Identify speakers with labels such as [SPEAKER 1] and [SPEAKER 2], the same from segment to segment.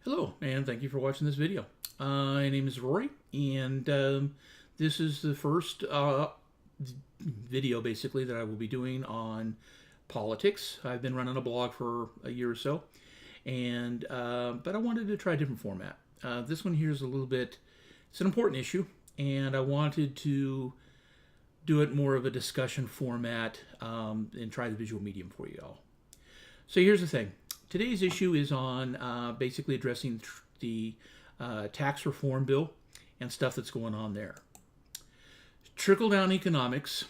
[SPEAKER 1] Hello, and thank you for watching this video. My name is Rory, and this is the first video, basically, that I will be doing on politics. I've been running a blog for a year or so, and but I wanted to try a different format. This one here is a little bit, it's an important issue, and I wanted to do it more of a discussion format and try the visual medium for you all. So here's the thing. Today's issue is on basically addressing the tax reform bill and stuff that's going on there. Trickle-down economics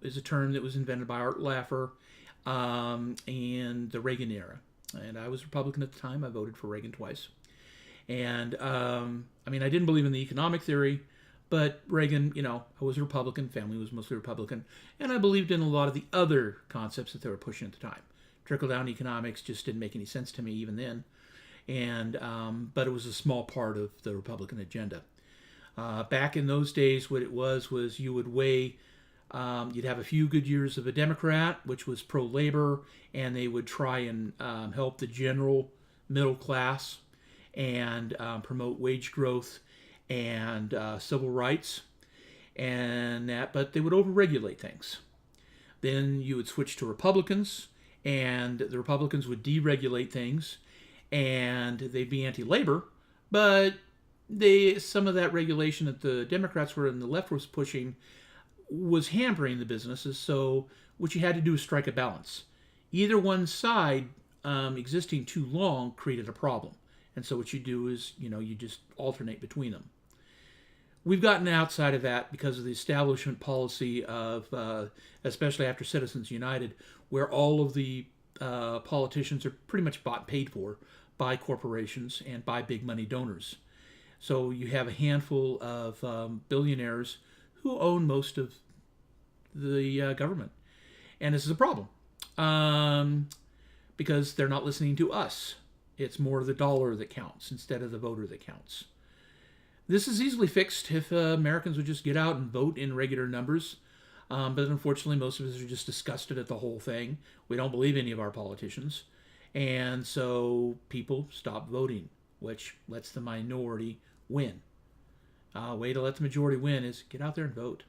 [SPEAKER 1] is a term that was invented by Art Laffer in the Reagan era. And I was Republican at the time. I voted for Reagan twice. And I didn't believe in the economic theory, but Reagan, I was a Republican. Family was mostly Republican. And I believed in a lot of the other concepts that they were pushing at the time. Trickle-down economics just didn't make any sense to me even then, and but it was a small part of the Republican agenda. Back in those days, what it was you would weigh, you'd have a few good years of a Democrat, which was pro-labor, and they would try and help the general middle class and promote wage growth and civil rights, and that, but they would overregulate things. Then you would switch to Republicans, and the Republicans would deregulate things, and they'd be anti-labor, but some of that regulation that the Democrats were and the left was pushing was hampering the businesses, so what you had to do is strike a balance. Either one side existing too long created a problem, and so what you do is, you just alternate between them. We've gotten outside of that because of the establishment policy of, especially after Citizens United, where all of the politicians are pretty much bought and paid for by corporations and by big money donors. So you have a handful of billionaires who own most of the government. And this is a problem because they're not listening to us. It's more the dollar that counts instead of the voter that counts. This is easily fixed if Americans would just get out and vote in regular numbers. But unfortunately, most of us are just disgusted at the whole thing. We don't believe any of our politicians. And so people stop voting, which lets the minority win. Way to let the majority win is get out there and vote.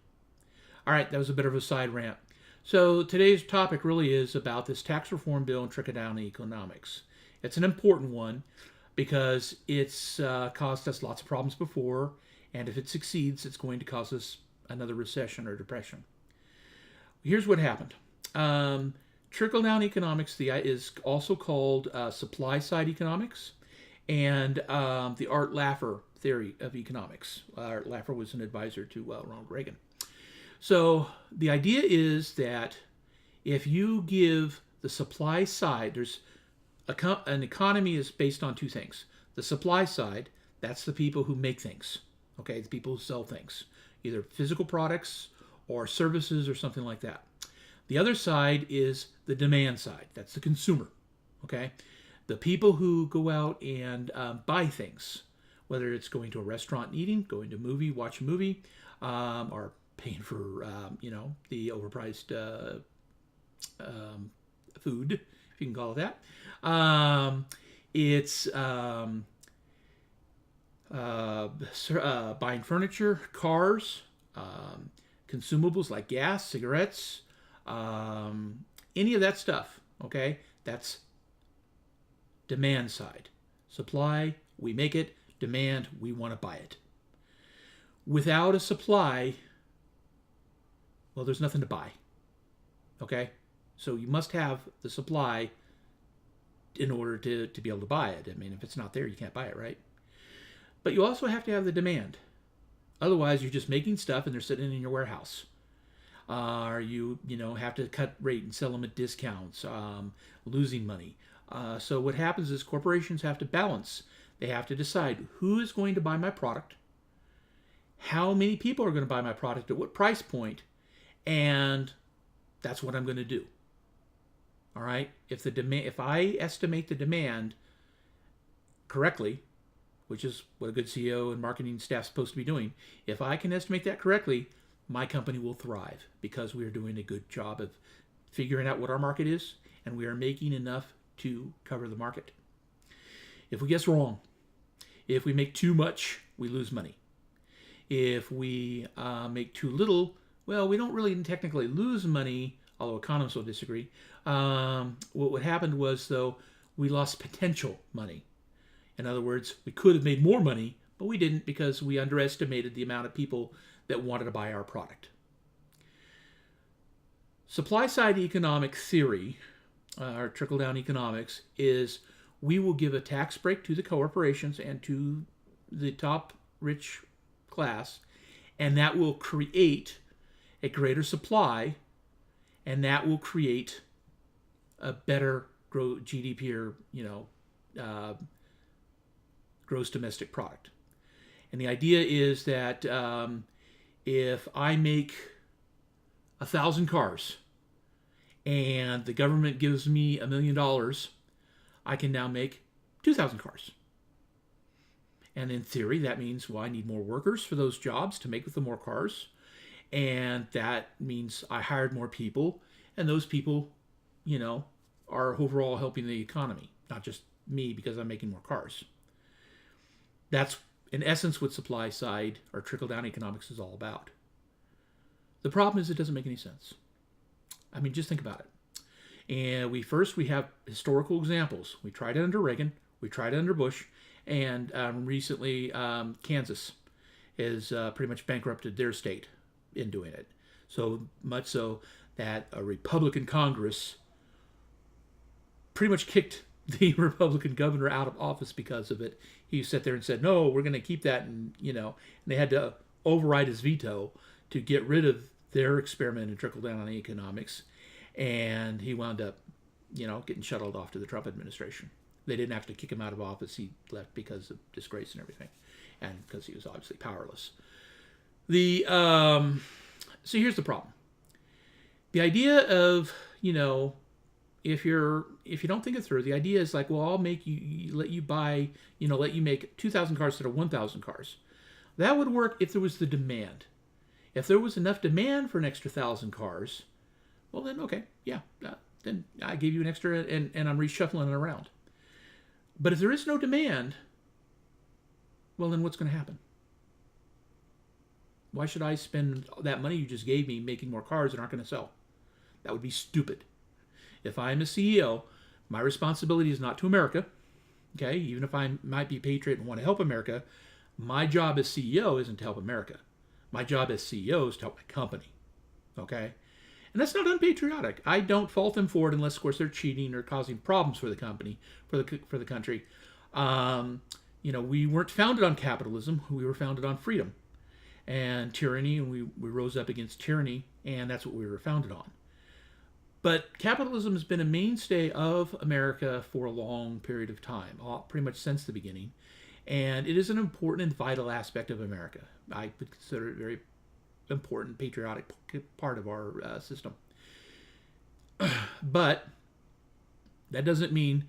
[SPEAKER 1] All right, that was a bit of a side rant. So today's topic really is about this tax reform bill and trickle-down economics. It's an important one, because it's caused us lots of problems before, and if it succeeds, it's going to cause us another recession or depression. Here's what happened. Trickle-down economics is also called supply-side economics, and the Art Laffer theory of economics. Art Laffer was an advisor to Ronald Reagan. So the idea is that if you give the supply side, an economy is based on two things. The supply side, that's the people who make things, okay? The people who sell things, either physical products or services or something like that. The other side is the demand side. That's the consumer, okay? The people who go out and buy things, whether it's going to a restaurant and eating, going to a movie, watch a movie, or paying for, the overpriced food, if you can call it that. It's buying furniture, cars, consumables like gas, cigarettes, any of that stuff, okay? That's demand side. Supply, we make it. Demand, we want to buy it. Without a supply, well, there's nothing to buy, okay? So you must have the supply in order to be able to buy it. If it's not there, you can't buy it, right? But you also have to have the demand. Otherwise, you're just making stuff and they're sitting in your warehouse. Or you have to cut rate and sell them at discounts, losing money. So what happens is corporations have to balance. They have to decide who is going to buy my product, how many people are going to buy my product, at what price point, and that's what I'm going to do. All right. If I estimate the demand correctly, which is what a good CEO and marketing staff is supposed to be doing, if I can estimate that correctly, my company will thrive because we are doing a good job of figuring out what our market is, and we are making enough to cover the market. If we guess wrong, If we make too much, we lose money. If we make too little, well, we don't really technically lose money, although economists will disagree. What happened was, though, we lost potential money. In other words, we could have made more money, but we didn't because we underestimated the amount of people that wanted to buy our product. Supply-side economic theory, or trickle-down economics, is we will give a tax break to the corporations and to the top rich class, and that will create a greater supply, and that will create a better GDP, or gross domestic product. And the idea is that if I make 1,000 cars and the government gives me $1 million, I can now make 2,000 cars. And in theory, that means, well, I need more workers for those jobs to make the more cars. And that means I hired more people. And those people, are overall helping the economy, not just me because I'm making more cars. That's, in essence, what supply side or trickle-down economics is all about. The problem is it doesn't make any sense. I mean, just think about it. And we have historical examples. We tried it under Reagan. We tried it under Bush. And recently, Kansas has pretty much bankrupted their state in doing it. So much so that a Republican Congress pretty much kicked the Republican governor out of office because of it. He sat there and said, no, we're going to keep that. And they had to override his veto to get rid of their experiment in trickle-down on economics. And he wound up, getting shuttled off to the Trump administration. They didn't actually kick him out of office. He left because of disgrace and everything, and because he was obviously powerless. So here's the problem. The idea of, if you don't think it through, the idea is like, well, I'll make let you make 2,000 cars instead of 1,000 cars. That would work if there was the demand. If there was enough demand for an extra 1,000 cars, well then, okay, yeah, then I gave you an extra and I'm reshuffling it around. But if there is no demand, well then what's going to happen? Why should I spend that money you just gave me making more cars that aren't going to sell? That would be stupid. If I'm a CEO, my responsibility is not to America. Okay, even if I might be a patriot and want to help America, my job as CEO isn't to help America. My job as CEO is to help my company. Okay? And that's not unpatriotic. I don't fault them for it unless, of course, they're cheating or causing problems for the company, for the country. We weren't founded on capitalism. We were founded on freedom and tyranny, and we rose up against tyranny, and that's what we were founded on. But capitalism has been a mainstay of America for a long period of time, pretty much since the beginning. And it is an important and vital aspect of America. I would consider it a very important, patriotic part of our system. But that doesn't mean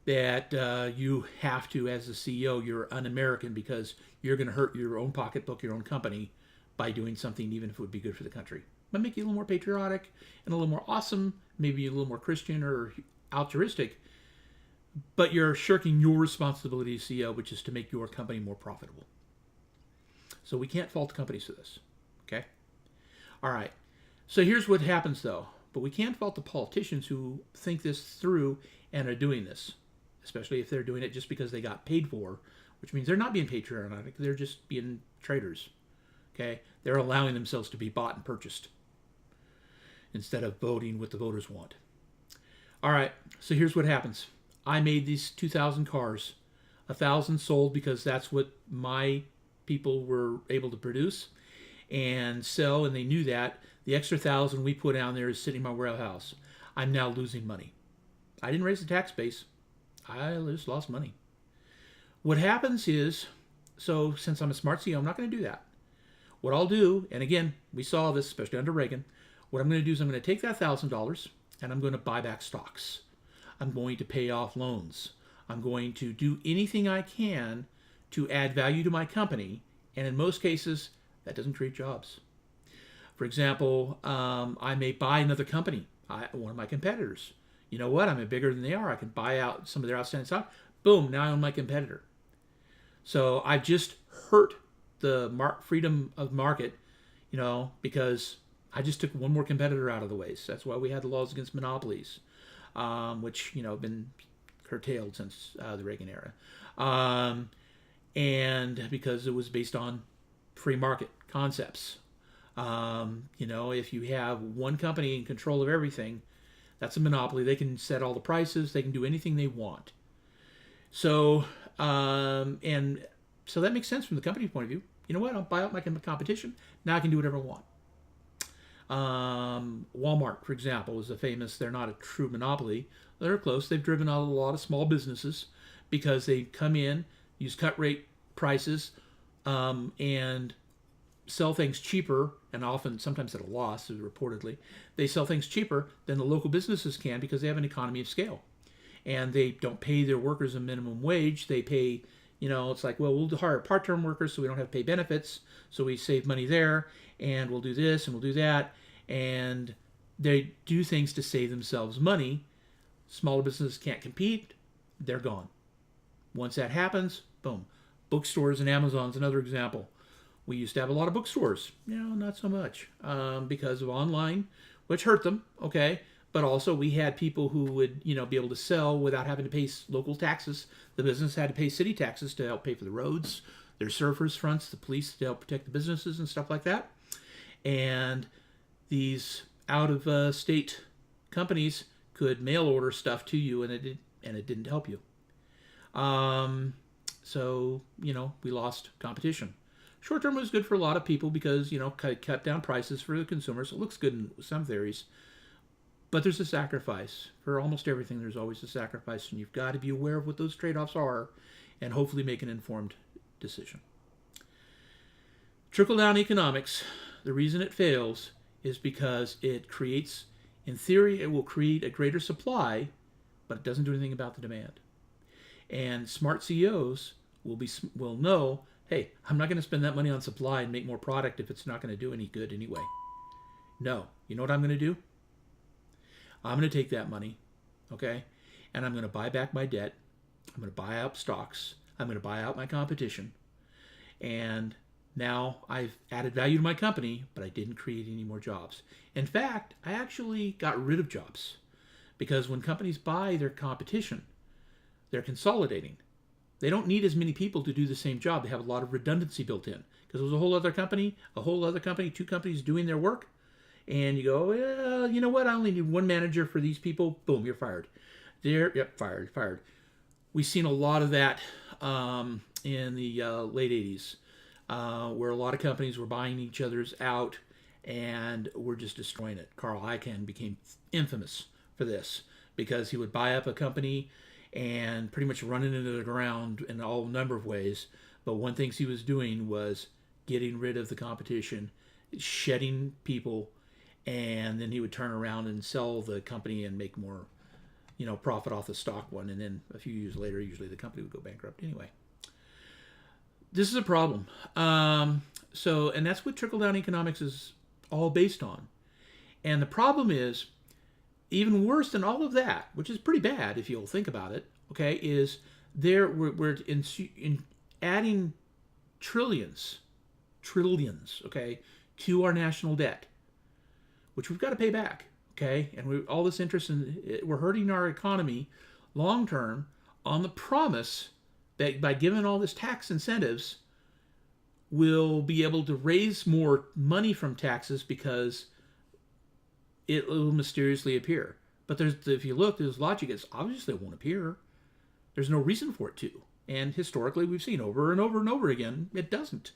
[SPEAKER 1] that you have to, as a CEO, you're un-American because you're going to hurt your own pocketbook, your own company, by doing something even if it would be good for the country. Might make you a little more patriotic and a little more awesome, maybe a little more Christian or altruistic, but you're shirking your responsibility as CEO, which is to make your company more profitable. So we can't fault companies for this, okay? All right, so here's what happens though, but we can't fault the politicians who think this through and are doing this, especially if they're doing it just because they got paid for, which means they're not being patriotic, they're just being traitors, okay? They're allowing themselves to be bought and purchased instead of voting what the voters want. All right, so here's what happens. I made these 2,000 cars. 1,000 sold because that's what my people were able to produce and sell, and they knew that. The extra 1,000 we put down there is sitting in my warehouse. I'm now losing money. I didn't raise the tax base. I just lost money. What happens is, so since I'm a smart CEO, I'm not going to do that. What I'll do, and again, we saw this, especially under Reagan, what I'm going to do is I'm going to take that $1,000 and I'm going to buy back stocks. I'm going to pay off loans. I'm going to do anything I can to add value to my company, and in most cases, that doesn't create jobs. For example, I may buy another company, one of my competitors. You know what? I'm bigger than they are. I can buy out some of their outstanding stock. Boom, now I'm my competitor. So I've just hurt the freedom of market, because I just took one more competitor out of the way. So that's why we had the laws against monopolies, which have been curtailed since the Reagan era, and because it was based on free market concepts. If you have one company in control of everything, that's a monopoly. They can set all the prices. They can do anything they want. So, and so that makes sense from the company's point of view. You know what? I'll buy out my competition. Now I can do whatever I want. Walmart, for example, is they're not a true monopoly. They're close. They've driven out a lot of small businesses because they come in, use cut rate prices, and sell things cheaper, and sometimes at a loss, reportedly. They sell things cheaper than the local businesses can because they have an economy of scale. And they don't pay their workers a minimum wage. They pay, it's like, well, we'll hire part-time workers so we don't have to pay benefits, so we save money there, and we'll do this and we'll do that. And they do things to save themselves money. Smaller businesses can't compete. They're gone. Once that happens, boom. Bookstores and Amazon's another example. We used to have a lot of bookstores. Not so much because of online, which hurt them, okay? But also we had people who would, be able to sell without having to pay local taxes. The business had to pay city taxes to help pay for the roads, their surfers fronts, the police to help protect the businesses and stuff like that. And these out-of-state companies could mail order stuff to you, and it didn't help you. So, we lost competition. Short term was good for a lot of people because, cut down prices for the consumers. It looks good in some theories. But there's a sacrifice. For almost everything, there's always a sacrifice. And you've got to be aware of what those trade-offs are and hopefully make an informed decision. Trickle-down economics, the reason it fails is because it creates, in theory, it will create a greater supply, but it doesn't do anything about the demand. And smart CEOs will know, hey, I'm not going to spend that money on supply and make more product if it's not going to do any good anyway. No. You know what I'm going to do? I'm going to take that money, okay, and I'm going to buy back my debt. I'm going to buy out stocks. I'm going to buy out my competition. And now I've added value to my company, but I didn't create any more jobs. In fact, I actually got rid of jobs because when companies buy their competition, they're consolidating. They don't need as many people to do the same job. They have a lot of redundancy built in because there was a whole other company, two companies doing their work. And you go, well, you know what? I only need one manager for these people. Boom, you're fired. Fired. We've seen a lot of that in the late 80s, where a lot of companies were buying each other's out and were just destroying it. Carl Icahn became infamous for this because he would buy up a company and pretty much run it into the ground in a number of ways. But one thing he was doing was getting rid of the competition, shedding people, and then he would turn around and sell the company and make more, profit off the stock one. And then a few years later, usually the company would go bankrupt anyway. This is a problem. And that's what trickle-down economics is all based on. And the problem is, even worse than all of that, which is pretty bad if you'll think about it, okay, is we're adding trillions, okay, to our national debt, which we've got to pay back, okay? And all this interest we're hurting our economy long term on the promise that by giving all this tax incentives, we'll be able to raise more money from taxes because it will mysteriously appear. But if you look, there's logic. It's obviously it won't appear. There's no reason for it to. And historically, we've seen over and over and over again, it doesn't.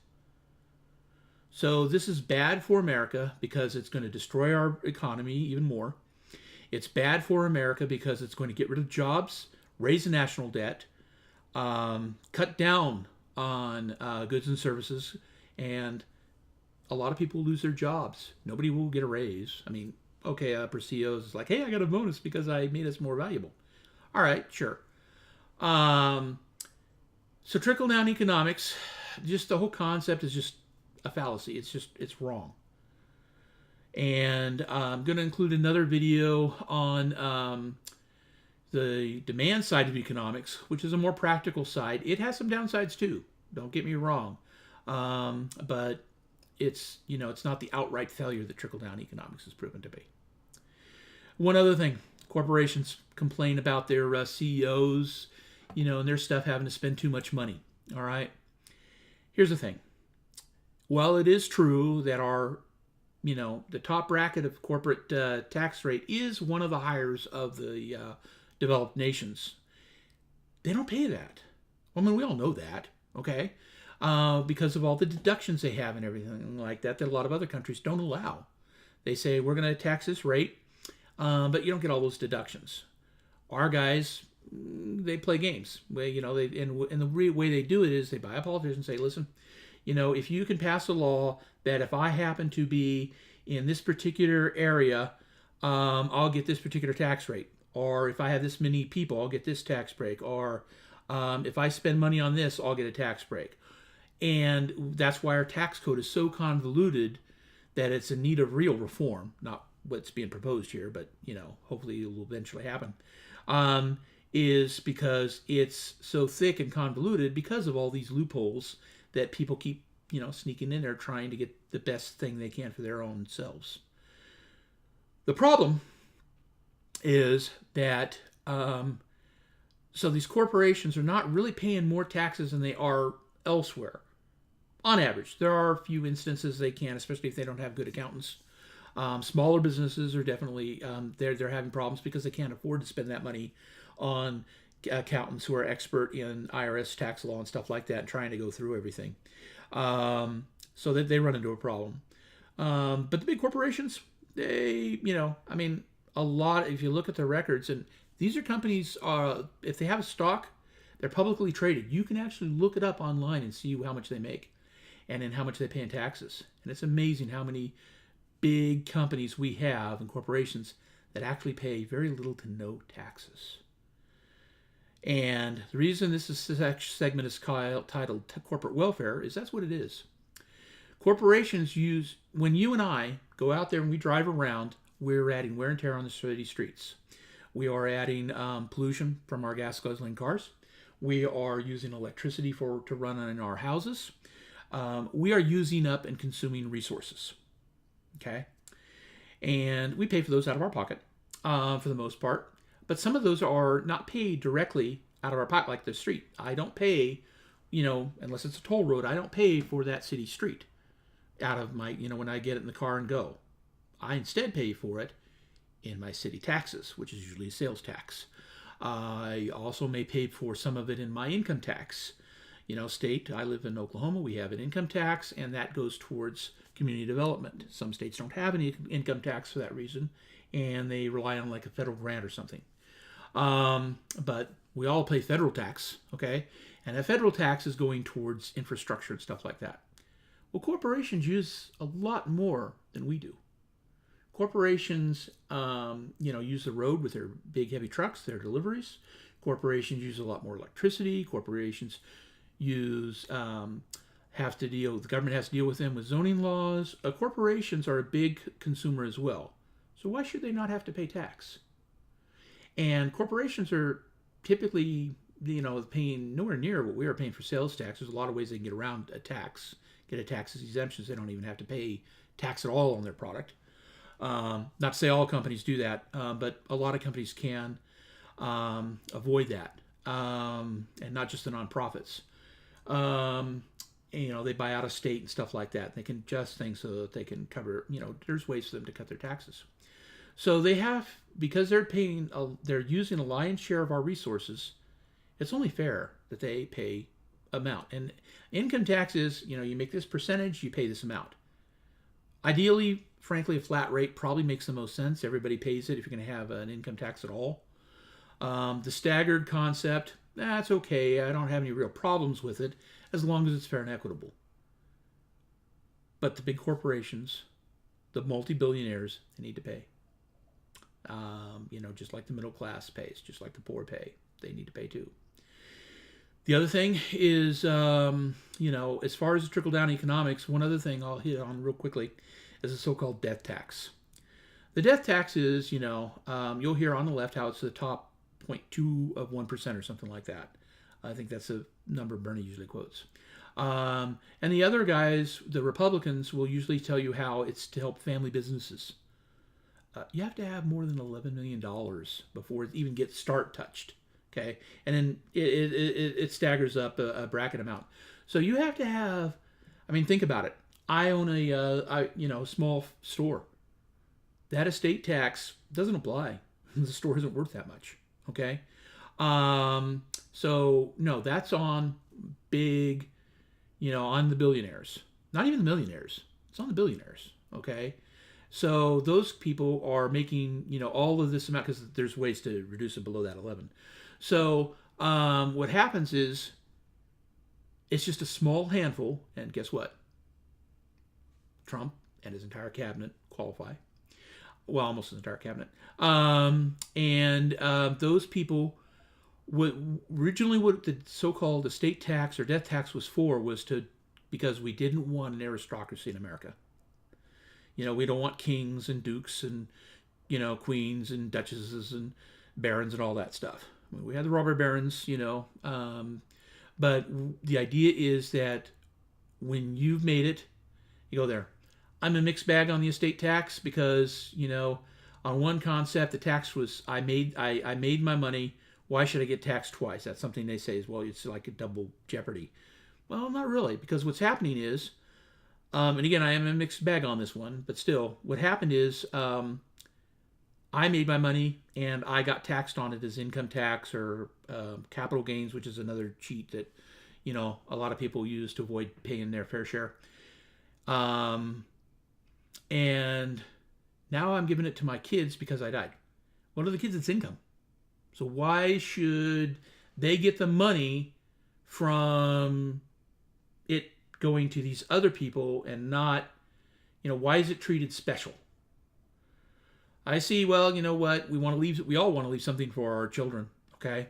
[SPEAKER 1] So this is bad for America because it's going to destroy our economy even more. It's bad for America because it's going to get rid of jobs, raise the national debt, cut down on goods and services, and a lot of people lose their jobs. Nobody will get a raise. I mean, okay, for CEOs, it's like, hey, I got a bonus because I made us more valuable. All right, sure. So trickle-down economics, just the whole concept is just a fallacy. It's wrong. And I'm going to include another video on the demand side of economics, which is a more practical side. It has some downsides too. Don't get me wrong. But it's, it's not the outright failure that trickle-down economics has proven to be. One other thing, corporations complain about their CEOs, and their stuff having to spend too much money. All right. Here's the thing. While it is true that the top bracket of corporate tax rate is one of the highest of the developed nations, they don't pay that. I mean, we all know that, okay? Because of all the deductions they have and everything like that a lot of other countries don't allow. They say, we're going to tax this rate, but you don't get all those deductions. Our guys, they play games. And the way they do it is they buy a politician and say, listen, if you can pass a law that if I happen to be in this particular area, I'll get this particular tax rate. Or if I have this many people, I'll get this tax break. Or if I spend money on this, I'll get a tax break. And that's why our tax code is so convoluted that it's in need of real reform. Not what's being proposed here, but, hopefully it will eventually happen. Is because it's so thick and convoluted because of all these loopholes that people keep, sneaking in there trying to get the best thing they can for their own selves. The problem is that so these corporations are not really paying more taxes than they are elsewhere. On average, there are a few instances they can, especially if they don't have good accountants. Smaller businesses are definitely they're having problems because they can't afford to spend that money on accountants who are expert in IRS tax law and stuff like that, and trying to go through everything. So that they run into a problem. But the big corporations, they, a lot, if you look at their records, and these are companies, if they have a stock, they're publicly traded. You can actually look it up online and see how much they make and then how much they pay in taxes. And it's amazing how many big companies we have and corporations that actually pay very little to no taxes. And the reason this segment is titled Corporate Welfare is that's what it is. Corporations use, when you and I go out there and we drive around, we're adding wear and tear on the city streets. We are adding pollution from our gas guzzling cars. We are using electricity to run in our houses. We are using up and consuming resources. Okay? And we pay for those out of our pocket for the most part. But some of those are not paid directly out of our pocket, like the street. I don't pay, unless it's a toll road, I don't pay for that city street out of my, when I get it in the car and go. I instead pay for it in my city taxes, which is usually a sales tax. I also may pay for some of it in my income tax. State, I live in Oklahoma, we have an income tax, and that goes towards community development. Some states don't have any income tax for that reason, and they rely on like a federal grant or something. But we all pay federal tax, okay? And that federal tax is going towards infrastructure and stuff like that. Well, corporations use a lot more than we do. Corporations, use the road with their big heavy trucks, their deliveries. Corporations use a lot more electricity. Corporations use, the government has to deal with them with zoning laws. Corporations are a big consumer as well. So why should they not have to pay tax? And corporations are typically, paying nowhere near what we are paying for sales tax. There's a lot of ways they can get around a tax, get a tax exemptions. They don't even have to pay tax at all on their product. Not to say all companies do that, but a lot of companies can avoid that, and not just the nonprofits. They buy out of state and stuff like that. They can adjust things so that they can cover, there's ways for them to cut their taxes. So they have, because they're using a lion's share of our resources, it's only fair that they pay amount. And income tax is, you make this percentage, you pay this amount. Ideally, frankly, a flat rate probably makes the most sense. Everybody pays it if you're going to have an income tax at all. The staggered concept, that's okay. I don't have any real problems with it as long as it's fair and equitable. But the big corporations, the multi-billionaires, they need to pay. Just like the middle class pays, just like the poor pay, they need to pay too. The other thing is, as far as the trickle-down economics, one other thing I'll hit on real quickly is the so-called death tax. The death tax is, you'll hear on the left how it's the top 0.2 of 1% or something like that. I think that's a number Bernie usually quotes. And the other guys, the Republicans, will usually tell you how it's to help family businesses. You have to have more than $11 million before it even gets touched. Okay, and then it staggers up a bracket amount. So you have to have. I mean, think about it. I own a small store. That estate tax doesn't apply. The store isn't worth that much. Okay, so no, that's on big, on the billionaires. Not even the millionaires. It's on the billionaires. Okay. So those people are making, all of this amount because there's ways to reduce it below that 11. So what happens is it's just a small handful, and guess what? Trump and his entire cabinet qualify. Well, almost his entire cabinet. Those people, originally what the so-called estate tax or death tax was for was because we didn't want an aristocracy in America. We don't want kings and dukes and, queens and duchesses and barons and all that stuff. We had the robber barons, but the idea is that when you've made it, you go there. I'm a mixed bag on the estate tax because, on one concept, the tax was I made my money. Why should I get taxed twice? That's something they say is, well, it's like a double jeopardy. Well, not really, because what's happening is, and again, I am a mixed bag on this one, but still, what happened is I made my money and I got taxed on it as income tax or capital gains, which is another cheat that, a lot of people use to avoid paying their fair share. And now I'm giving it to my kids because I died. What are the kids? It's income. So why should they get the money from it going to these other people and not, why is it treated special? I see, well, you know what? We all want to leave something for our children. Okay.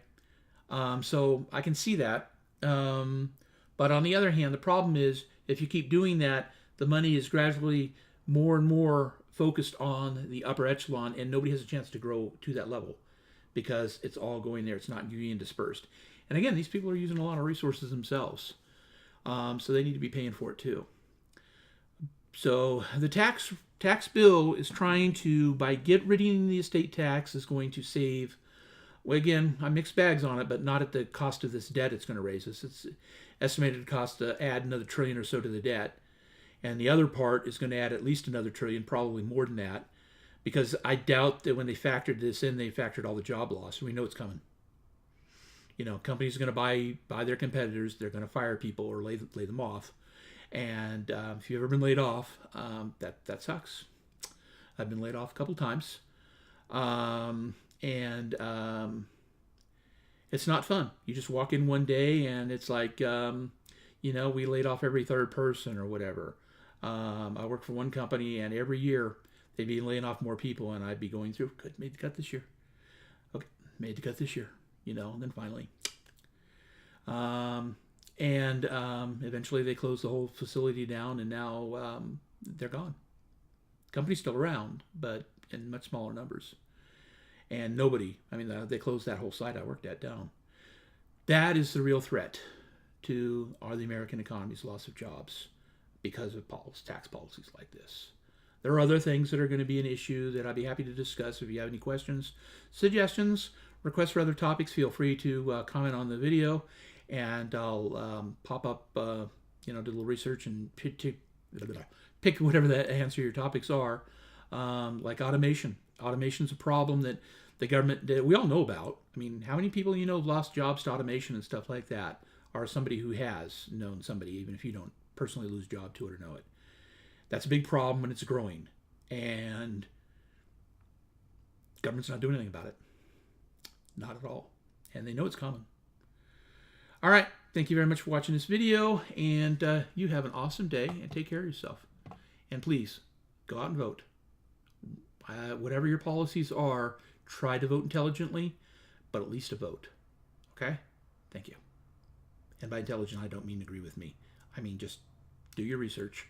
[SPEAKER 1] So I can see that. But on the other hand, the problem is if you keep doing that, the money is gradually more and more focused on the upper echelon and nobody has a chance to grow to that level because it's all going there. It's not being dispersed. And again, these people are using a lot of resources themselves. So they need to be paying for it too. So the tax bill is trying to, by ridding the estate tax, is going to save. Well, again, I mixed bags on it, but not at the cost of this debt it's going to raise us. It's estimated to cost to add another $1 trillion or so to the debt. And the other part is going to add at least another $1 trillion, probably more than that, because I doubt that when they factored this in, they factored all the job loss. We know it's coming. Companies are going to buy their competitors. They're going to fire people or lay them off. And if you've ever been laid off, that sucks. I've been laid off a couple times. It's not fun. You just walk in one day and it's like, we laid off every third person or whatever. I worked for one company and every year they'd be laying off more people and I'd be going through, good, made the cut this year. Okay, made the cut this year. And then finally. Eventually they closed the whole facility down and now they're gone. Company's still around, but in much smaller numbers. And they closed that whole site I worked at down. That is the real threat to the American economy's loss of jobs because of tax policies like this. There are other things that are going to be an issue that I'd be happy to discuss. If you have any questions, suggestions, requests for other topics, feel free to comment on the video, and I'll pop up, do a little research and pick whatever the answer your topics are, like automation. Automation's a problem that the government, we all know about. I mean, how many people lost jobs to automation and stuff like that, or somebody who has known somebody, even if you don't personally lose job to it or know it. That's a big problem and it's growing. And government's not doing anything about it. Not at all. And they know it's coming. All right. Thank you very much for watching this video. And you have an awesome day and take care of yourself. And please, go out and vote. Whatever your policies are, try to vote intelligently, but at least a vote. Okay? Thank you. And by intelligent, I don't mean agree with me. I mean just do your research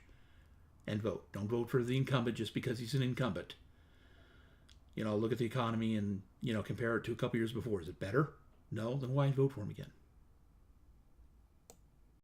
[SPEAKER 1] and vote. Don't vote for the incumbent just because he's an incumbent. Look at the economy and, compare it to a couple years before. Is it better? No? Then why vote for him again?